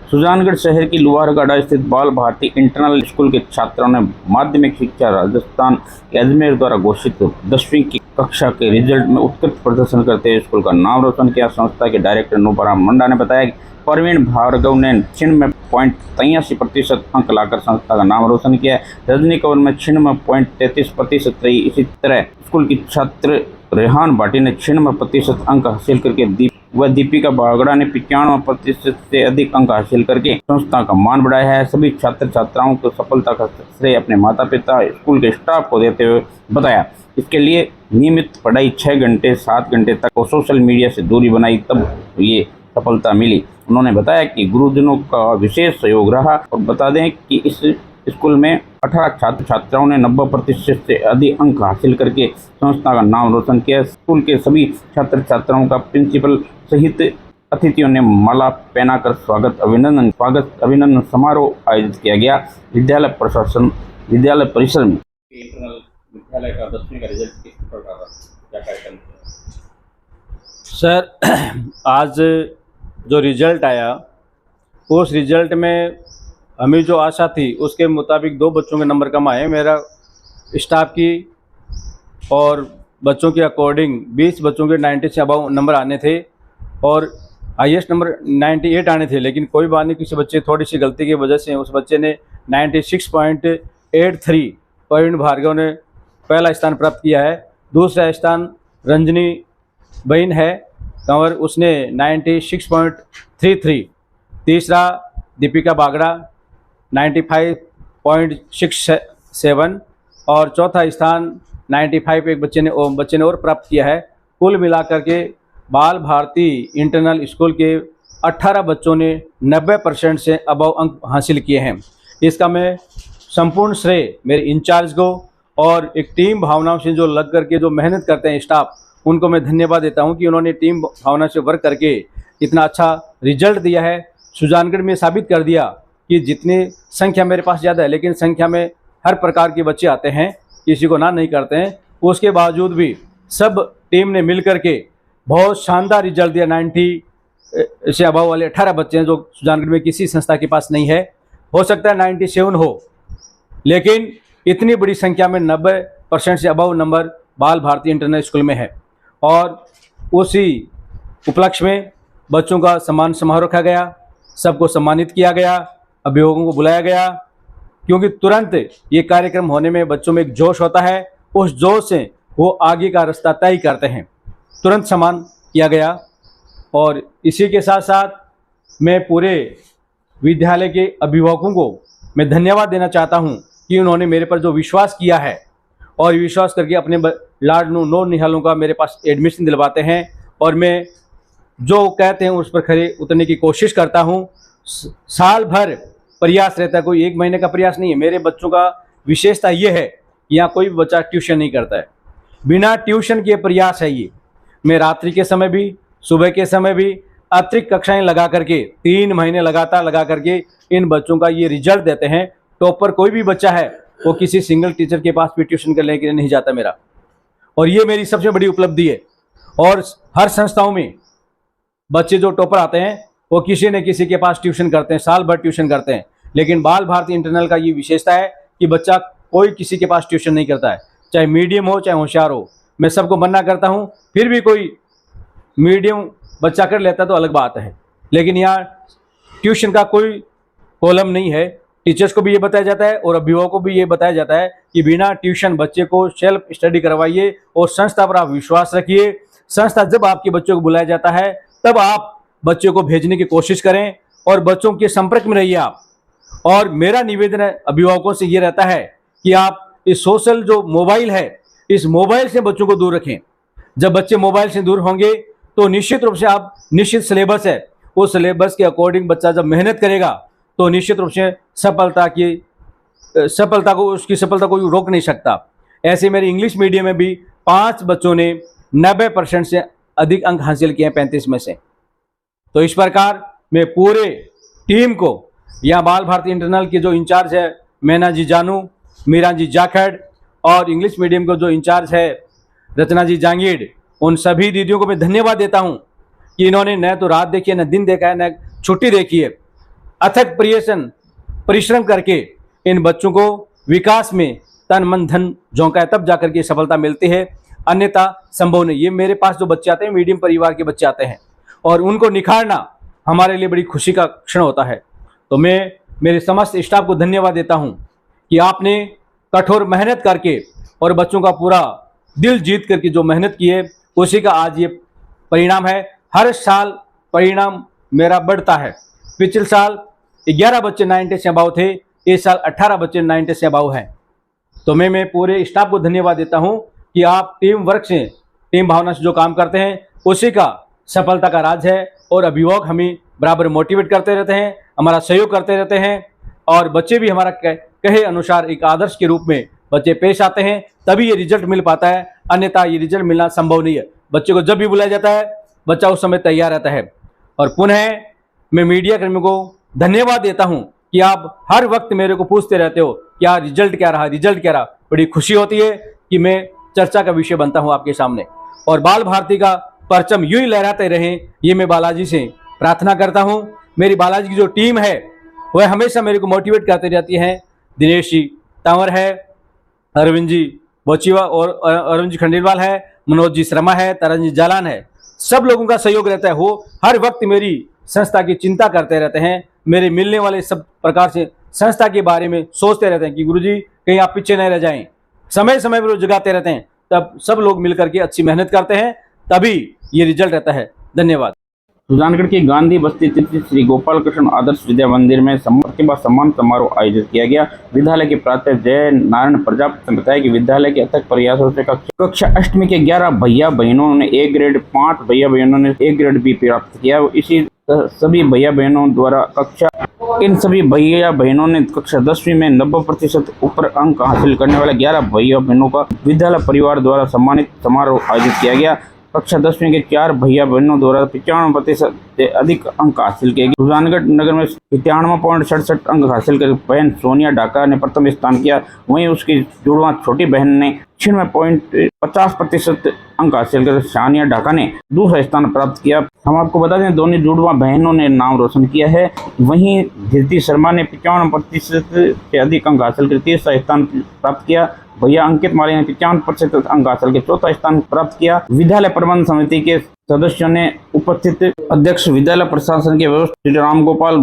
सुजानगढ़ शहर की लोहारगढ़ स्थित बाल भारती इंटरनल स्कूल के छात्रों ने माध्यमिक शिक्षा राजस्थान के अजमेर द्वारा घोषित 10वीं की कक्षा के रिजल्ट में उत्कृष्ट प्रदर्शन करते हुए स्कूल का नाम रोशन किया। संस्था के डायरेक्टर नूपराम मुंडा ने बताया कि प्रवीण भार्गव ने 96.83% अंक लाकर संस्था का नाम रोशन किया। रजनी कंवर में 96.33% रही। इसी तरह स्कूल की छात्र रेहान भाटी ने 96% अंक हासिल करके दीपिका बागड़ा ने 95% से अधिक अंक हासिल करके संस्था का मान बढ़ाया है। सभी छात्र छात्राओं को सफलता का श्रेय अपने माता पिता, स्कूल के स्टाफ को देते हुए बताया। इसके लिए नियमित पढ़ाई 6 घंटे 7 घंटे तक और सोशल मीडिया से दूरी बनाई, तब ये सफलता मिली। उन्होंने बताया कि गुरुजनों का विशेष सहयोग रहा। और बता दें कि इस स्कूल में 18 छात्र छात्राओं ने 90% से अधिक अंक हासिल करके संस्था का नाम रोशन किया। स्कूल के सभी छात्र छात्राओं का प्रिंसिपल सहित अतिथियों ने माला पहनाकर स्वागत अभिनंदन समारोह आयोजित किया गया। विद्यालय परिसर में विद्यालय का 10वीं का रिजल्ट किस प्रकार रहा, क्या कार्यक्रम था? सर, आज जो रिजल्ट आया उस रिजल्ट में हमें जो आशा थी उसके मुताबिक 2 बच्चों के नंबर कम आए। मेरा स्टाफ की और बच्चों के अकॉर्डिंग 20 बच्चों के 90 से अबव नंबर आने थे और हाईएस्ट नंबर 98 आने थे। लेकिन कोई बात नहीं, किसी बच्चे थोड़ी सी गलती की वजह से उस बच्चे ने 96.83 प्रवीण भार्गव ने पहला स्थान प्राप्त किया है। दूसरा स्थान रंजनी बहन है कंवर, उसने 96.33। तीसरा दीपिका बागड़ा 95.67 और चौथा स्थान 95 एक बच्चे ने और प्राप्त किया है। कुल मिलाकर के बाल भारती इंटरनल स्कूल के 18 बच्चों ने 90% से अबव अंक हासिल किए हैं। इसका मैं संपूर्ण श्रेय मेरे इंचार्ज को और एक टीम भावनाओं से जो लग करके जो मेहनत करते हैं स्टाफ, उनको मैं धन्यवाद देता हूं कि उन्होंने टीम भावना से वर्क करके इतना अच्छा रिजल्ट दिया है। सुजानगढ़ में साबित कर दिया कि जितनी संख्या मेरे पास ज़्यादा है लेकिन संख्या में हर प्रकार के बच्चे आते हैं, किसी को ना नहीं करते हैं। उसके बावजूद भी सब टीम ने मिल करके बहुत शानदार रिजल्ट दिया। 90 से अबव वाले 18 बच्चे हैं जो सुजानगढ़ में किसी संस्था के पास नहीं है। हो सकता है 97 हो, लेकिन इतनी बड़ी संख्या में 90% से अबव नंबर बाल भारती इंटरनल स्कूल में है। और उसी उपलक्ष्य में बच्चों का सम्मान समारोह रखा गया, सबको सम्मानित किया गया, अभिभावकों को बुलाया गया, क्योंकि तुरंत ये कार्यक्रम होने में बच्चों में एक जोश होता है। उस जोश से वो आगे का रास्ता तय करते हैं। तुरंत सम्मान किया गया। और इसी के साथ साथ मैं पूरे विद्यालय के अभिभावकों को मैं धन्यवाद देना चाहता हूं कि उन्होंने मेरे पर जो विश्वास किया है और विश्वास करके अपने लाडनू नो निहालों का मेरे पास एडमिशन दिलवाते हैं। और मैं जो कहते हैं उस पर खरे उतरने की कोशिश करता हूं। साल भर प्रयास रहता है, कोई 1 महीने का प्रयास नहीं है। मेरे बच्चों का विशेषता ये है कि यहाँ कोई भी बच्चा ट्यूशन नहीं करता है, बिना ट्यूशन के प्रयास है ये। मैं रात्रि के समय भी सुबह के समय भी अतिरिक्त कक्षाएं लगा करके 3 महीने लगातार लगा करके इन बच्चों का ये रिजल्ट देते हैं। टॉपर कोई भी बच्चा है वो किसी सिंगल टीचर के पास भी ट्यूशन करने के लिए नहीं जाता मेरा, और ये मेरी सबसे बड़ी उपलब्धि है। और हर संस्थाओं में बच्चे जो टॉपर आते हैं वो किसी न किसी के पास ट्यूशन करते हैं, साल भर ट्यूशन करते हैं। लेकिन बाल भारती इंटरनल का ये विशेषता है कि बच्चा कोई किसी के पास ट्यूशन नहीं करता है, चाहे मीडियम हो चाहे होशियार हो। मैं सबको मना करता हूँ, फिर भी कोई मीडियम बच्चा कर लेता तो अलग बात है। लेकिन यहाँ ट्यूशन का कोई कॉलम नहीं है। टीचर्स को भी ये बताया जाता है और अभिभावकों को भी ये बताया जाता है कि बिना ट्यूशन बच्चे को सेल्फ स्टडी करवाइए और संस्था पर आप विश्वास रखिए। संस्था जब आपके बच्चों को बुलाया जाता है तब आप बच्चों को भेजने की कोशिश करें और बच्चों के संपर्क में रहिए आप। और मेरा निवेदन है अभिभावकों से ये रहता है कि आप इस सोशल जो मोबाइल है, इस मोबाइल से बच्चों को दूर रखें। जब बच्चे मोबाइल से दूर होंगे तो निश्चित रूप से आप निश्चित सिलेबस है, उस सिलेबस के अकॉर्डिंग बच्चा जब मेहनत करेगा तो निश्चित रूप से सफलता को रोक नहीं सकता। ऐसे मेरे इंग्लिश मीडियम में भी 5 बच्चों ने 90% से अधिक अंक हासिल किए हैं 35 में से। तो इस प्रकार मैं पूरे टीम को, यहाँ बाल भारती इंटरनल के जो इंचार्ज है मैना जी जानू, मीरा जी जाखड़, और इंग्लिश मीडियम को जो इंचार्ज है रचना जी जांगीड़, उन सभी दीदियों को मैं धन्यवाद देता हूँ कि इन्होंने न तो रात देखी है, न दिन देखा है, न छुट्टी देखी है। अथक परिश्रम करके इन बच्चों को विकास में तन मन धन झोंका है, तब जाकर के सफलता मिलती है, अन्यथा संभव नहीं। ये मेरे पास जो बच्चे आते हैं मीडियम परिवार के बच्चे आते हैं और उनको निखारना हमारे लिए बड़ी खुशी का क्षण होता है। तो मैं मेरे समस्त स्टाफ को धन्यवाद देता हूं कि आपने कठोर मेहनत करके और बच्चों का पूरा दिल जीत करके जो मेहनत की है उसी का आज ये परिणाम है। हर साल परिणाम मेरा बढ़ता है। पिछले साल 11 बच्चे 90 से अबाव थे, इस साल 18 बच्चे 90 से अबाव हैं। तो मैं पूरे स्टाफ को धन्यवाद देता हूं कि आप टीम वर्क से, टीम भावना से जो काम करते हैं उसी का सफलता का राज है। और अभिभावक हमें बराबर मोटिवेट करते रहते हैं, हमारा सहयोग करते रहते हैं और बच्चे भी हमारा कहे अनुसार एक आदर्श के रूप में बच्चे पेश आते हैं, तभी ये रिजल्ट मिल पाता है, अन्यथा ये रिजल्ट मिलना संभव नहीं है। बच्चे को जब भी बुलाया जाता है बच्चा उस समय तैयार रहता है। और पुनः मैं मीडिया कर्मियों को धन्यवाद देता हूं कि आप हर वक्त मेरे को पूछते रहते हो क्या रिजल्ट क्या रहा, रिजल्ट क्या रहा। बड़ी खुशी होती है कि मैं चर्चा का विषय बनता हूं आपके सामने और बाल भारती का परचम यूं ही लहराते रहें, ये मैं बालाजी से प्रार्थना करता हूं। मेरी बालाजी की जो टीम है वह हमेशा मेरे को मोटिवेट करती रहती है। दिनेश जी तंवर है, अरविंद जी बोचीवा और अरविंद जी खंडेलवाल है, मनोज जी शर्मा है, तरन जी जालान है, सब लोगों का सहयोग रहता है। वो हर वक्त मेरी संस्था की चिंता करते रहते हैं, मेरे मिलने वाले सब प्रकार से संस्था के बारे में सोचते रहते हैं कि गुरुजी कहीं आप पीछे नहीं रह जाएं। समय समय पर वो जगाते रहते हैं, तब सब लोग मिलकर के अच्छी मेहनत करते हैं, तभी ये रिजल्ट रहता है। धन्यवाद। सुजानगढ़ की गांधी बस्ती स्थित श्री गोपाल कृष्ण आदर्श विद्या मंदिर में प्रतिभा सम्मान समारोह आयोजित किया गया। विद्यालय के प्राचार्य जय नारायण प्रजापति ने बताया कि विद्यालय के अथक प्रयासों से कक्षा 8वीं के 11 भैया बहनों ने ए ग्रेड, 5 भैया बहनों ने ए ग्रेड बी प्राप्त किया। इसी सभी भैया बहनों द्वारा इन सभी भैया बहनों ने कक्षा 10वीं में 90% ऊपर अंक हासिल करने वाले 11 भैया बहनों का विद्यालय परिवार द्वारा सम्मानित समारोह आयोजित किया गया। कक्षा 10वीं के 4 भैया बहनों द्वारा 95% से अधिक अंक हासिल किए गए। सुजानगढ़ नगर में 97.67 अंक हासिल कर बहन सोनिया ढाका ने प्रथम स्थान किया। वहीं उसकी जुड़वा छोटी बहन ने 96.50% अंक हासिल कर सानिया ढाका ने दूसरा स्थान प्राप्त किया। हम आपको बता दें दोनों जुड़वा बहनों ने नाम रोशन किया है। वहीं धीरती शर्मा ने 55% से अधिक अंक हासिल कर तीसरा स्थान प्राप्त किया। भैया अंकित माली ने 95% अंक हासिल के चौथा स्थान प्राप्त किया। विद्यालय प्रबंध समिति के सदस्यों ने उपस्थित अध्यक्ष, विद्यालय प्रशासन के व्यवस्था श्री राम गोपाल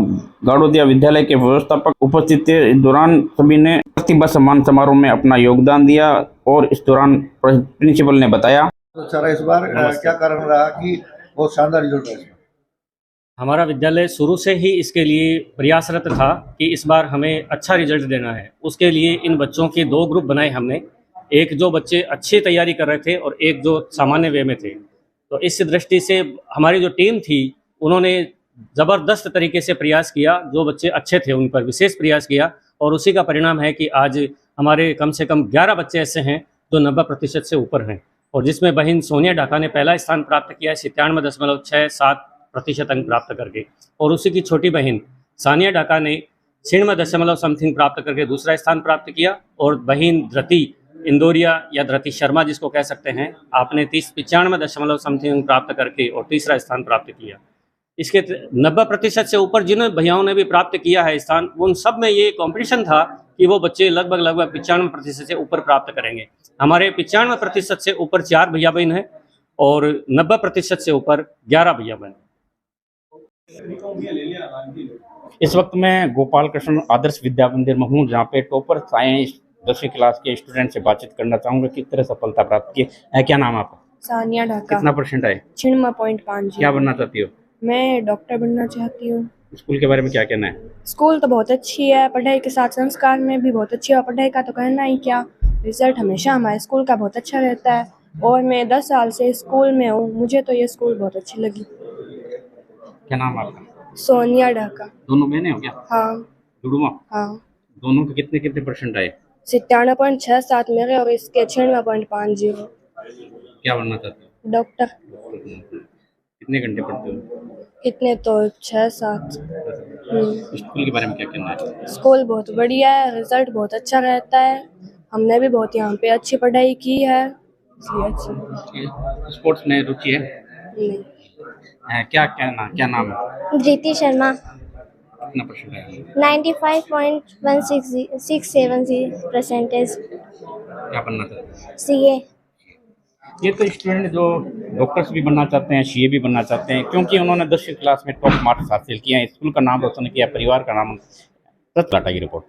गाड़ोदिया, विद्यालय के व्यवस्थापक उपस्थित थे। इस दौरान सभी ने प्रतिभा सम्मान समारोह में अपना योगदान दिया और इस दौरान प्रिंसिपल ने बताया अच्छा रहा इस बार क्या कारण रहा कि बहुत शानदार रिजल्ट रहा? हमारा विद्यालय शुरू से ही इसके लिए प्रयासरत था कि इस बार हमें अच्छा रिजल्ट देना है। उसके लिए इन बच्चों के 2 ग्रुप बनाए हमने, एक जो बच्चे अच्छी तैयारी कर रहे थे और एक जो सामान्य वे में थे। तो इस दृष्टि से हमारी जो टीम थी उन्होंने ज़बरदस्त तरीके से प्रयास किया, जो बच्चे अच्छे थे उन पर विशेष प्रयास किया और उसी का परिणाम है कि आज हमारे कम से कम 11 बच्चे ऐसे हैं जो 90% से ऊपर हैं और जिसमें बहन सोनिया ढाका ने पहला स्थान प्राप्त किया है 97.67% अंक प्राप्त करके, और उसी की छोटी बहन सानिया ढाका ने 96 समथिंग प्राप्त करके दूसरा स्थान प्राप्त किया। और बहन धृति इंदौरिया या धृति शर्मा जिसको कह सकते हैं, आपने 95 समथिंग प्राप्त करके और तीसरा स्थान प्राप्त किया। इसके 90% से ऊपर जिन भैयाओं ने भी प्राप्त किया है स्थान, उन सब में ये कंपटीशन था कि वो बच्चे लगभग 95% से ऊपर प्राप्त करेंगे। हमारे 95% से ऊपर 4 भैया बहन हैं और 90% से ऊपर 11 भैया बहन। इस वक्त मैं गोपाल कृष्ण आदर्श विद्या मंदिर में हूँ, जहाँ पे टॉपर साइंस 10वीं क्लास के स्टूडेंट से बातचीत करना चाहूँगा किस तरह सफलता प्राप्त की है। क्या नाम है आपका? सानिया ढाका। कितना % आए? 96.5। क्या बनना चाहती हो? मैं डॉक्टर बनना चाहती हूँ। स्कूल के बारे में क्या कहना है? स्कूल तो बहुत अच्छी है, पढ़ाई के साथ संस्कार में भी बहुत अच्छी है। पढ़ाई का तो कहना ही क्या, रिजल्ट हमेशा हमारे स्कूल का बहुत अच्छा रहता है और मैं 10 साल से स्कूल में हूँ। मुझे तो ये स्कूल बहुत अच्छी लगी। क्या नाम है आपका? सोनिया ढाका। दोनों बहनें हो क्या? हाँ। जुड़वा? हाँ। दोनों के कितने % आए? 97.67 मेरे और इसके 96.50। क्या बनना चाहते हो? डॉक्टर। कितने घंटे पढ़ते हो? कितने तो 6-7। स्कूल के बारे में क्या कहना है? स्कूल बहुत बढ़िया है, रिजल्ट बहुत अच्छा रहता है। हमने भी बहुत यहाँ पे अच्छी पढ़ाई की है, इसलिए अच्छी। स्पोर्ट्स में रुचि है? नहीं। क्या नाम है? धृति शर्मा। कितना परसेंट आया? 95.167 परसेंटेज क्या बनना था? CA। ये तो स्टूडेंट जो डॉक्टर्स भी बनना चाहते हैं, सीए भी बनना चाहते हैं, क्योंकि उन्होंने 10वीं क्लास में टॉप मार्क्स हासिल किए हैं, स्कूल का नाम रोशन किया, परिवार का नाम। टाटा की रिपोर्ट।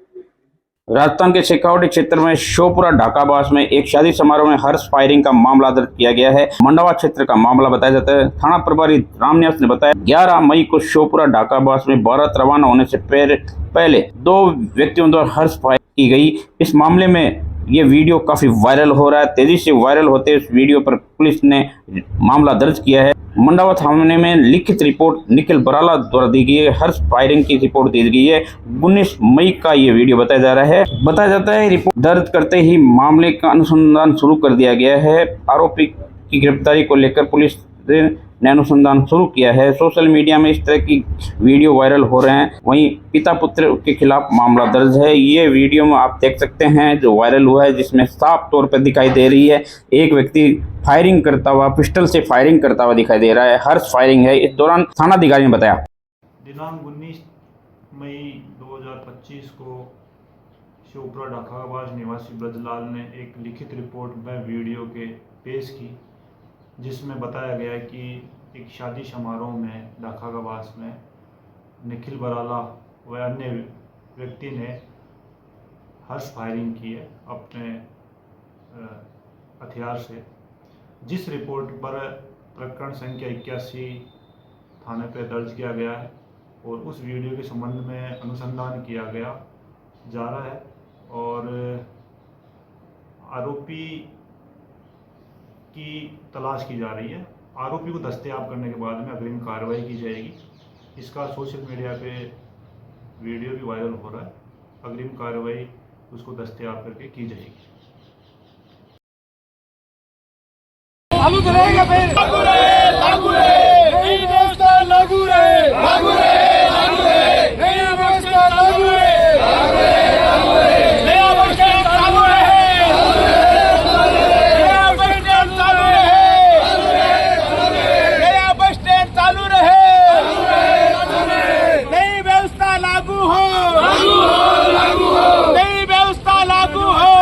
राजस्थान के शेखावटी क्षेत्र में शोपुरा ढाकाबास में एक शादी समारोह में हर्ष फायरिंग का मामला दर्ज किया गया है। मंडावा क्षेत्र का मामला बताया जाता है। थाना प्रभारी रामन्यास ने बताया 11 मई को शोपुरा ढाकाबास में बारात रवाना होने से पहले 2 व्यक्तियों द्वारा हर्ष फायरिंग की गई। इस मामले में ये वीडियो काफी वायरल हो रहा है। तेजी से वायरल होते इस वीडियो पर पुलिस ने मामला दर्ज किया है। मंडावा थाने में लिखित रिपोर्ट निखिल बराला द्वारा दी गई है। हर्ष फायरिंग की रिपोर्ट दी गई है। 19 मई का ये वीडियो बताया जा रहा है। बताया जाता है रिपोर्ट दर्ज करते ही मामले का अनुसंधान शुरू कर दिया गया है। आरोपी की गिरफ्तारी को लेकर पुलिस ने अनुसंधान शुरू किया है। सोशल मीडिया में इस तरह की वीडियो वायरल हो रहे हैं। वहीं पिता पुत्र के खिलाफ मामला दर्ज है। ये वीडियो में आप देख सकते हैं जो वायरल हुआ है, जिसमें साफ तौर पर दिखाई दे रही है एक व्यक्ति फायरिंग करता हुआ, पिस्टल से फायरिंग करता हुआ दिखाई दे रहा है। हर्ष फायरिंग है। इस दौरान थानाधिकारी ने बताया दिनांक 19 मई 2025 को शोपुरा ढाकाबाज निवासी ब्रजलाल ने एक लिखित रिपोर्ट में वीडियो के पेश की, जिसमें बताया गया कि एक शादी समारोह में ढाकाबाज में निखिल बराला व अन्य व्यक्ति ने हर्ष फायरिंग की है अपने हथियार से। जिस रिपोर्ट पर प्रकरण संख्या 81 थाने पर दर्ज किया गया है और उस वीडियो के संबंध में अनुसंधान किया गया जा रहा है और आरोपी की तलाश की जा रही है। आरोपी को दस्तयाब करने के बाद में अग्रिम कार्रवाई की जाएगी। इसका सोशल मीडिया पे वीडियो भी वायरल हो रहा है। अग्रिम कार्रवाई उसको दस्तयाब करके की जाएगी। लागू रहेगा फिर लागू रहे नई व्यवस्था लागू रहे लागू रहे नई व्यवस्था लागू रहे नया बस स्टैंड चालू रहे नया बस स्टैंड चालू रहे नया बस स्टैंड चालू रहे नई व्यवस्था लागू हो नई व्यवस्था लागू हो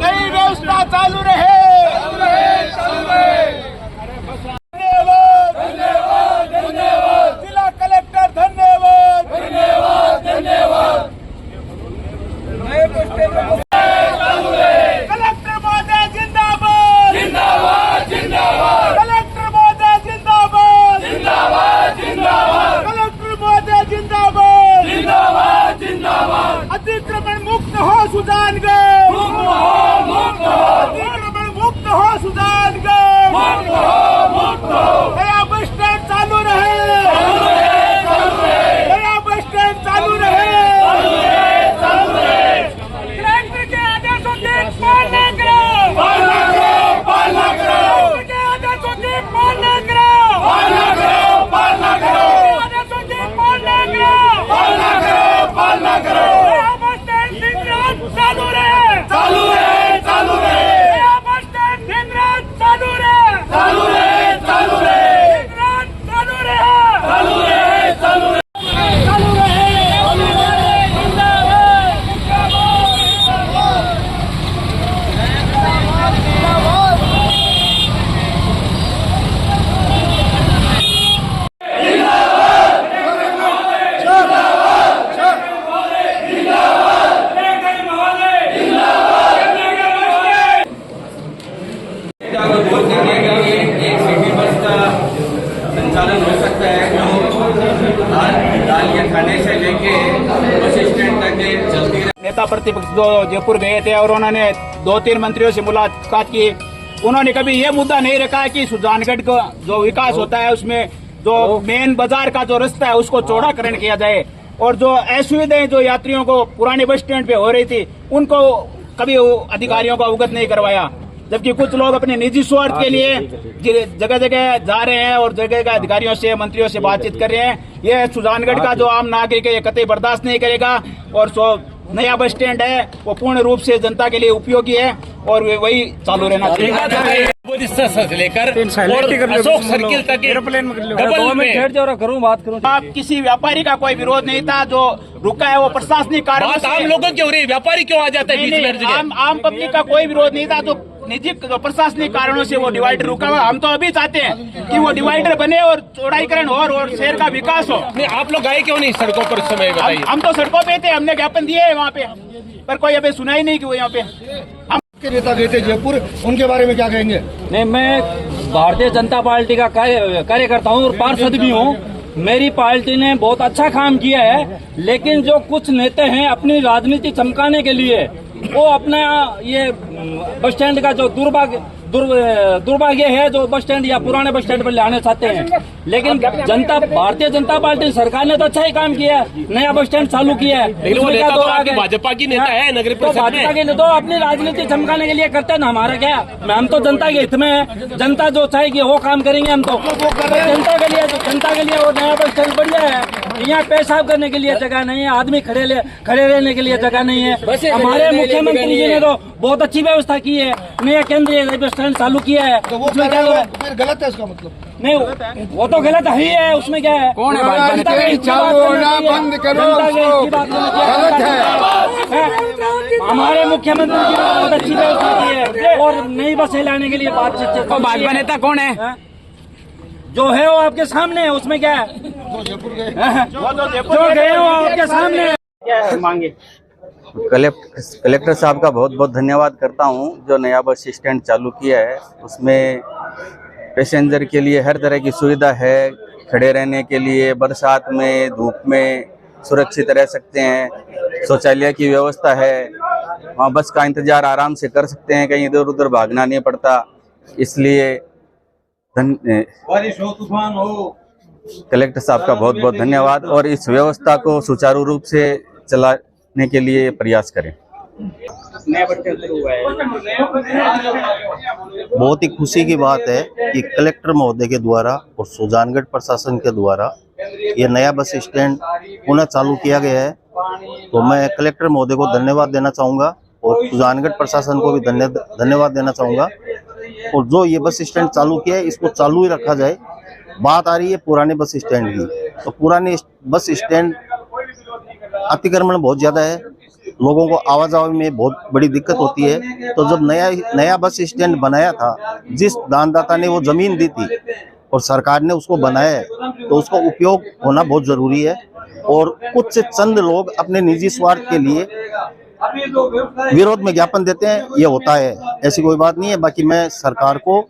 नई व्यवस्था चालू रहे। जिला कलेक्टर धन्यवाद कलेक्टर महोदय जिंदाबाद कलेक्टर महोदय जिंदाबाद कलेक्टर महोदय जिंदाबाद अतिक्रमण मुक्त हो सुजानगढ़ अतिक्रमण मुक्त हो सुजानगढ़ नया बस स्टैंड चालू रहे नया बस स्टैंड चालू रहे कलेक्टर के आदेशों की पालना करो कलेक्टर के आदेशों की पालना करो आदेशों की पालना करो नया बस स्टैंड दिन रात चालू रहे नया बस स्टैंड दिन रात चालू रहे दिन रात चालू रहे संचालन हो सकता है जो डालिया खाने से लेके बस स्टैंड तक चलती रहे। नेता प्रतिपक्ष जो जयपुर गए थे और उन्होंने 2-3 मंत्रियों से मुलाकात की। उन्होंने कभी ये मुद्दा नहीं रखा कि सुजानगढ़ का जो विकास होता है उसमें जो मेन बाजार का जो रास्ता है उसको चौड़ाकरण किया जाए और जो असुविधाएं जो यात्रियों को पुराने बस स्टैंड पे हो रही थी उनको कभी अधिकारियों को अवगत नहीं करवाया। जबकि कुछ लोग अपने निजी स्वार्थ के लिए जगह जगह जा रहे हैं और जगह जगह अधिकारियों से मंत्रियों से बातचीत कर रहे हैं। ये सुजानगढ़ का जो आम नागरिक है ये कतई बर्दाश्त नहीं करेगा और नया बस स्टैंड है वो पूर्ण रूप से जनता के लिए उपयोगी है और वही चालू रहना चाहिए। से लेकर और अशोक सर्किल तक डबल में बात करूं आप किसी व्यापारी का कोई विरोध नहीं था। जो रुका है वो प्रशासनिक कारण आम लोगों की हो रही है, व्यापारी क्यों आ जाता है बीच में? आम पब्लिक का कोई विरोध नहीं था। तो निजी जो प्रशासनिक कारणों से वो डिवाइडर रुका हुआ। हम तो अभी चाहते हैं कि वो डिवाइडर बने और चौड़ाईकरण हो और शहर का विकास हो। नहीं, आप लोग आए क्यों नहीं सड़कों पर? समय बताइए। हम तो सड़कों पे थे, हमने ज्ञापन दिए है वहाँ पे, पर कोई अभी सुना ही नहीं कि वो यहाँ पे के नेता गए थे जयपुर, उनके बारे में क्या कहेंगे? नहीं, मैं भारतीय जनता पार्टी का कार्यकर्ता हूँ और पार्षद भी हूँ। मेरी पार्टी ने बहुत अच्छा काम किया है, लेकिन जो कुछ नेता हैं अपनी राजनीति चमकाने के लिए वो अपना ये बस स्टैंड का जो दुर्भाग्य है, जो बस स्टैंड या पुराने बस स्टैंड पर लाने चाहते हैं। लेकिन भारतीय जनता पार्टी सरकार ने तो अच्छा ही काम किया है, नया बस स्टैंड चालू किया है। भाजपा की नेता है नगरीय परिषद में। भाजपा के तो अपनी राजनीति चमकाने के लिए करते हैं ना, हमारा क्या? हम तो जनता के हित में है, जनता जो चाहेगी वो काम करेंगे हम तो। जनता के लिए वो नया बस स्टैंड बढ़िया है। यहाँ पेशाब करने के लिए जगह नहीं है, आदमी खड़े रहने के लिए जगह नहीं है। हमारे मुख्यमंत्री जी ने तो बहुत अच्छी व्यवस्था की है, नया केंद्रीय बस स्टैंड चालू किया है। तो वो फिर गलत है इसका मतलब? नहीं, वो तो गलत ही है, उसमें क्या है? कौन है बंद करो, गलत है। हमारे मुख्यमंत्री जी ने बहुत अच्छी व्यवस्था की है और नई बसें लाने के लिए बातचीत। भाजपा नेता कौन है? जो है वो आपके सामने है, उसमें क्या है? जो गए वो आपके सामने है। मांगे कलेक्टर साहब का बहुत बहुत धन्यवाद करता हूं। जो नया बस स्टैंड चालू किया है उसमें पैसेंजर के लिए हर तरह की सुविधा है। खड़े रहने के लिए, बरसात में, धूप में सुरक्षित रह सकते हैं। शौचालय की व्यवस्था है, वहाँ बस का इंतजार आराम से कर सकते हैं, कहीं इधर उधर भागना नहीं पड़ता। इसलिए बारिश हो, तूफान हो, कलेक्टर साहब का बहुत बहुत धन्यवाद और इस व्यवस्था को सुचारू रूप से चलाने के लिए प्रयास करें। नया बस स्टैंड शुरू हुआ है। बहुत ही खुशी की बात है कि कलेक्टर महोदय के द्वारा और सुजानगढ़ प्रशासन के द्वारा ये नया बस स्टैंड पुनः चालू किया गया है। तो मैं कलेक्टर महोदय को धन्यवाद देना चाहूँगा और सुजानगढ़ प्रशासन को भी धन्यवाद देना चाहूँगा। और जो ये बस स्टैंड चालू किया है इसको चालू ही रखा जाए। बात आ रही है पुराने बस स्टैंड की, तो पुराने बस स्टैंड अतिक्रमण बहुत ज़्यादा है, लोगों को आवाजाही में बहुत बड़ी दिक्कत होती है। तो जब नया बस स्टैंड बनाया था, जिस दानदाता ने वो जमीन दी थी और सरकार ने उसको बनाया है, तो उसका उपयोग होना बहुत जरूरी है। और कुछ चंद लोग अपने निजी स्वार्थ के लिए विरोध में ज्ञापन देते हैं, ये होता है, ऐसी कोई बात नहीं है। बाकी मैं सरकार को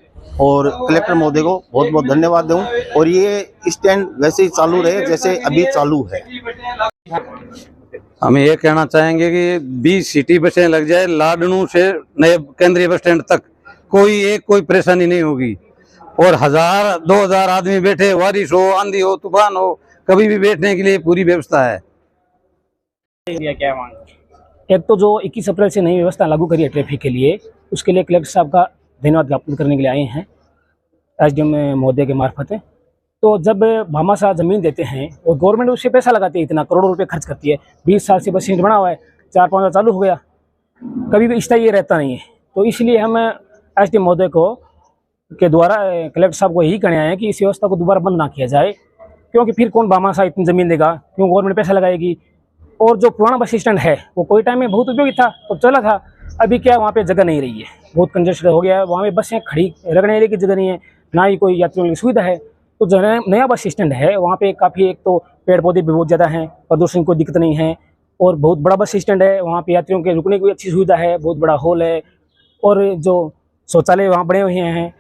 और कलेक्टर महोदय को बहुत बहुत धन्यवाद दूं और ये स्टैंड वैसे ही चालू रहे जैसे अभी चालू है। हम ये कहना चाहेंगे कि 20 सिटी बसें लग जाए लाडनू से नए केंद्रीय बस स्टैंड तक, कोई परेशानी नहीं होगी। और 1000-2000 आदमी बैठे, बारिश हो, आंधी हो, तूफान हो, कभी भी बैठने के लिए पूरी व्यवस्था है। क्या मांग? एक तो जो 21 अप्रैल से नई व्यवस्था लागू करी है ट्रैफिक के लिए, उसके लिए कलेक्टर साहब का धन्यवाद ज्ञापन करने के लिए आए हैं एसडीएम महोदय के मार्फत। तो जब भामाशाह ज़मीन देते हैं और गवर्नमेंट उससे पैसा लगाती है, इतना करोड़ों रुपए खर्च करती है, 20 साल से बस स्टैंड बना हुआ है, 4-5 साल चालू हो गया, कभी भी स्थायी रहता नहीं है। तो इसलिए हम एसडीएम महोदय को के द्वारा कलेक्टर साहब को यही कहने आए हैं कि इस व्यवस्था को दोबारा बंद ना किया जाए, क्योंकि फिर कौन भामाशाह इतनी ज़मीन देगा, क्यों गवर्नमेंट पैसा लगाएगी। और जो पुराना बस स्टैंड है वो कोई टाइम में बहुत उपयोगी था, तो चला था, अभी क्या वहाँ पे जगह नहीं रही है, बहुत कंजेस्टेड हो गया है, वहाँ पे बसें खड़ी रखने की जगह नहीं है, ना ही कोई यात्रियों की सुविधा है। तो जो नया बस स्टैंड है वहाँ पे काफ़ी, एक तो पेड़ पौधे भी बहुत ज़्यादा हैं, प्रदूषण की कोई दिक्कत नहीं है, और बहुत बड़ा बस स्टैंड है, वहाँ पे यात्रियों के रुकने की अच्छी सुविधा है, बहुत बड़ा हॉल है, और जो शौचालय वहाँ बने हुए हैं।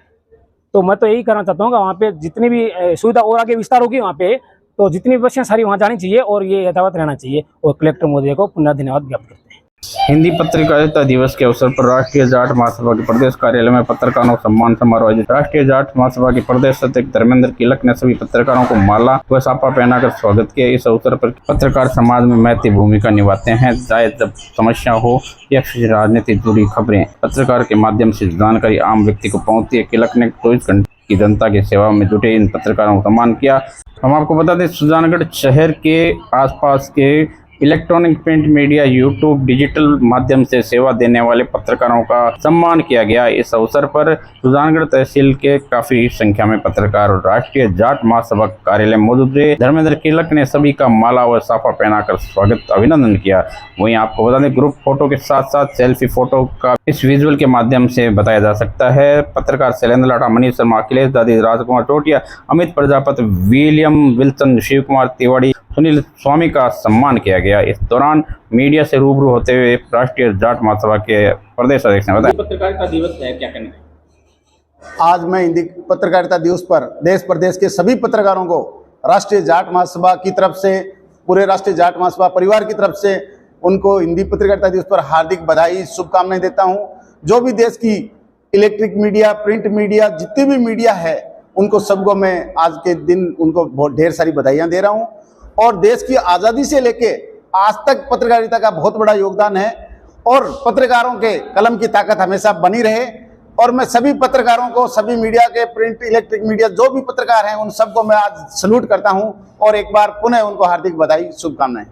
तो मैं तो यही करना चाहता हूँ कि वहाँ पे जितनी भी सुविधा और आगे विस्तार होगी वहाँ पे, तो जितनी भी बसें सारी वहाँ जानी चाहिए और ये यथावत रहना चाहिए। और कलेक्टर महोदय को पुनः धन्यवाद ज्ञापित करते हैं। हिंदी पत्रकारिता दिवस के अवसर पर राष्ट्रीय जाट महासभा के प्रदेश कार्यालय में पत्रकारों सम्मान समारोह आयोजित। राष्ट्रीय जाट महासभा के प्रदेश अध्यक्ष धर्मेंद्र किलक ने सभी पत्रकारों को माला व साफा पहनाकर स्वागत किया। इस अवसर पर पत्रकार समाज में महत्वपूर्ण भूमिका निभाते हैं। चाहे जब समस्या हो या फिर राजनीति जुड़ी खबरें, पत्रकार के माध्यम से जानकारी आम व्यक्ति को पहुँचती है। किलक ने 24 घंटे की जनता की सेवा में जुटे इन पत्रकारों को सम्मान किया। हम आपको बता दें, सुजानगढ़ शहर के आसपास के electronic, print media, YouTube, digital माध्यम से सेवा देने वाले पत्रकारों का सम्मान किया गया। इस अवसर पर सुजानगढ़ तहसील के काफी संख्या में पत्रकार और राष्ट्रीय जाट महासभा कार्यालय मौजूद रहे। धर्मेंद्र किलक ने सभी का माला व साफा पहनाकर स्वागत अभिनंदन किया। वहीं आपको बता दें, ग्रुप फोटो के साथ साथ सेल्फी फोटो का इस विजुअल के माध्यम से बताया जा सकता है। पत्रकार शैलेंद्र लाठा, मनीष शर्मा, अखिलेश दादी, राजकुमार टोटिया, अमित प्रजापति, विलियम विल्सन, शिव कुमार तिवारी, सुनील स्वामी का सम्मान किया गया। इस दौरान मीडिया से रूबरू होते हुए राष्ट्रीय जाट महासभा के प्रदेश अध्यक्ष ने बताया, पत्रकारिता दिवस है, क्या कहना है? आज मैं हिंदी पत्रकारिता दिवस पर देश प्रदेश के सभी पत्रकारों को राष्ट्रीय जाट महासभा की तरफ से, पूरे राष्ट्रीय जाट महासभा परिवार की तरफ से उनको हिंदी पत्रकारिता दिवस पर हार्दिक बधाई, शुभकामनाएं देता हूं। जो भी देश की इलेक्ट्रिक मीडिया, प्रिंट मीडिया, जितनी भी मीडिया है, उनको सबको मैं आज के दिन उनको बहुत ढेर सारी बधाइयां दे रहा हूं। और देश की आज़ादी से लेके आज तक पत्रकारिता का बहुत बड़ा योगदान है और पत्रकारों के कलम की ताकत हमेशा बनी रहे। और मैं सभी पत्रकारों को, सभी मीडिया के, प्रिंट, इलेक्ट्रिक मीडिया, जो भी पत्रकार हैं, उन सबको मैं आज सैल्यूट करता हूं और एक बार पुनः उनको हार्दिक बधाई, शुभकामनाएं।